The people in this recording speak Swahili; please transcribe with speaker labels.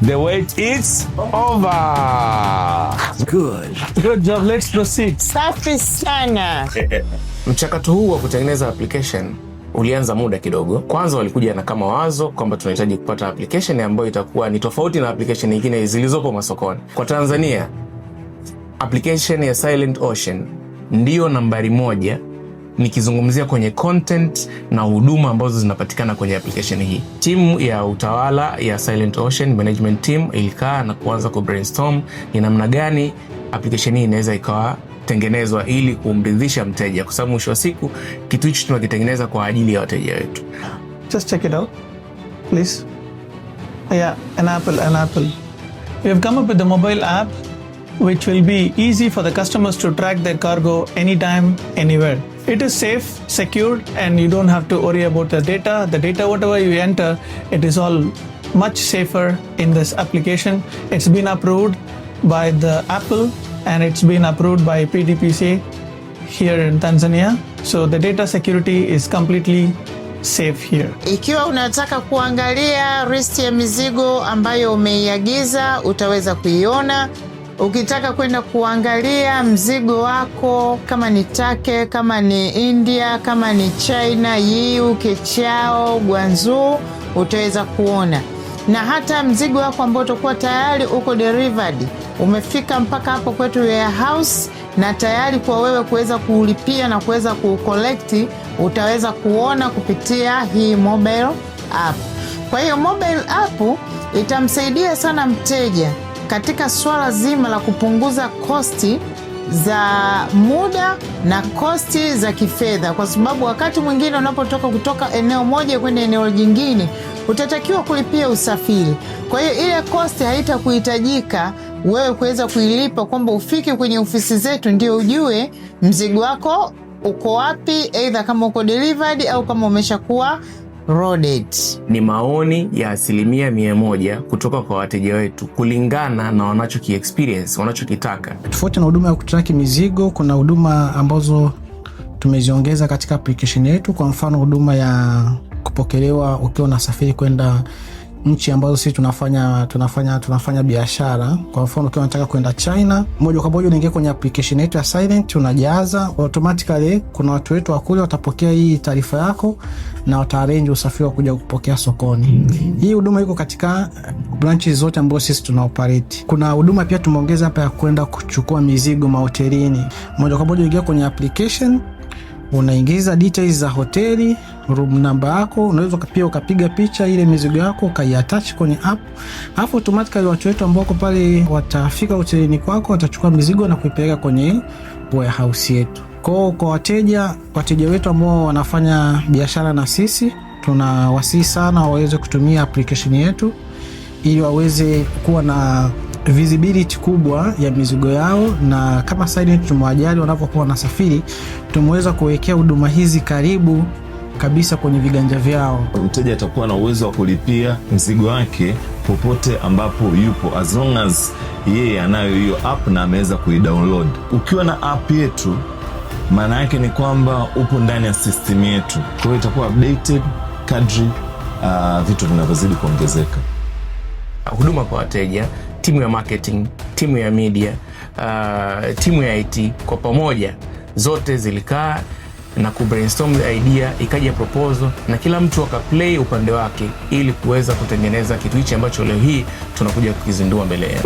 Speaker 1: The wait is over. Good job, let's proceed.
Speaker 2: Safi sana.
Speaker 3: Mchakato huu wa kutengeneza application ulianza muda kidogo. Kwanza walikuja na kama wazo kwamba tunahitaji kupata application ambayo itakuwa ni tofauti na application nyingine zilizopo masokoni. Kwa Tanzania, application ya Silent Ocean ndiyo nambari 1 nikizungumzia kwenye content na huduma ambazo zinapatikana kwenye application hii. Timu ya utawala ya Silent Ocean management team ilikaa na kuanza ku brainstorm ni namna gani application hii inaweza ikawa tengenezwa ili kumridhisha mteja, kwa sababu mwisho wa siku kitu hicho tunakitengeneza kwa ajili ya wateja wetu.
Speaker 4: Just check it out, please. Yeah, an apple. We have come up with the mobile app which will be easy for the customers to track their cargo anytime, anywhere. It is safe, secured, and you don't have to worry about the data. The data, whatever you enter, it is all much safer in this application. It's been approved by the Apple and it's been approved by PDPC here in Tanzania. So the data security is completely safe here.
Speaker 2: Ikiwa unataka kuangalia list ya mizigo ambayo umeiagiza, utaweza kuiona. Ukitaka kwenda kuangalia mzigo wako kama ni Take, kama ni India, kama ni China, Yiwu, Kechao, Guangzhou, utaweza kuona. Na hata mzigo wako ambao utakuwa tayari uko delivered, umefika mpaka hapo kwetu warehouse na tayari kwa wewe kuweza kuulipia na kuweza kucollect, utaweza kuona kupitia hii mobile app. Kwa hiyo mobile app itamsaidia sana mteja katika swala zima la kupunguza kosti za muda na kosti za kifedha, kwa sababu wakati mwingine unapotoka kutoka eneo moja kwenda eneo jingine utatakiwa kulipia usafiri. Kwa hiyo ile kosti haitakuhitajika wewe kuweza kuilipa kwamba ufike kwenye ofisi zetu ndio ujue mzigo wako uko wapi, either kama uko delivered au kama umeshakuwa loaded.
Speaker 3: Ni maoni ya 100% kutoka kwa wateja wetu kulingana na wanachoki-experience, wanachokitaka.
Speaker 5: Tofauti na huduma ya kutraki mizigo, kuna huduma ambazo tumeziongeza katika application yetu. Kwa mfano huduma ya kupokelewa ukiwa unasafiri kwenda nchi ambazo sisi tunafanya biashara. Kwa mfano ukiwa unataka kwenda China, moja kwa moja unaingia kwenye application yetu ya Silent, unajaza automatically, kuna watu wetu wa kule watapokea hii taarifa yako na wataarrange usafiri wa kuja kupokea sokoni. Hii huduma iko katika branches zote ambazo sisi tunaoperate. Kuna huduma pia tumeongeza hapa ya kwenda kuchukua mizigo mahotelini. Moja kwa moja unaingia kwenye application, unaingiza details za hoteli, room number yako, unaweza pia ukapiga picha ile mizigo yako ukaiattach kwenye app. Alafu automatically watu wetu ambao wako pale watafika hotelini kwako, watachukua mizigo na kuipeleka kwenye warehouse yetu. Kwa wateja wetu ambao wanafanya biashara na sisi, tunawasihi sana waweze kutumia application yetu ili waweze kuwa na visibility kubwa ya mizigo yao, na kama Silent tumewajali wanapokuwa wanasafiri, tumeweza kuwekea huduma hizi karibu kabisa kwenye viganja vyao.
Speaker 6: Mteja atakuwa na uwezo wa kulipia mzigo wake popote ambapo yupo, as long as yeye anayo hiyo app na ameweza kuidownload. Ukiwa na app yetu, maana yake ni kwamba upo ndani ya system yetu, kwa hiyo itakuwa updated kadri vitu vinavyozidi kuongezeka.
Speaker 3: Huduma kwa wateja, timu ya marketing, timu ya media, timu ya IT kwa pamoja zote zilikaa na kubrainstorm idea, ikaja proposal na kila mtu akaplay upande wake ili kuweza kutengeneza kitu hichi ambacho leo hii tunakuja kukizindua mbele yenu.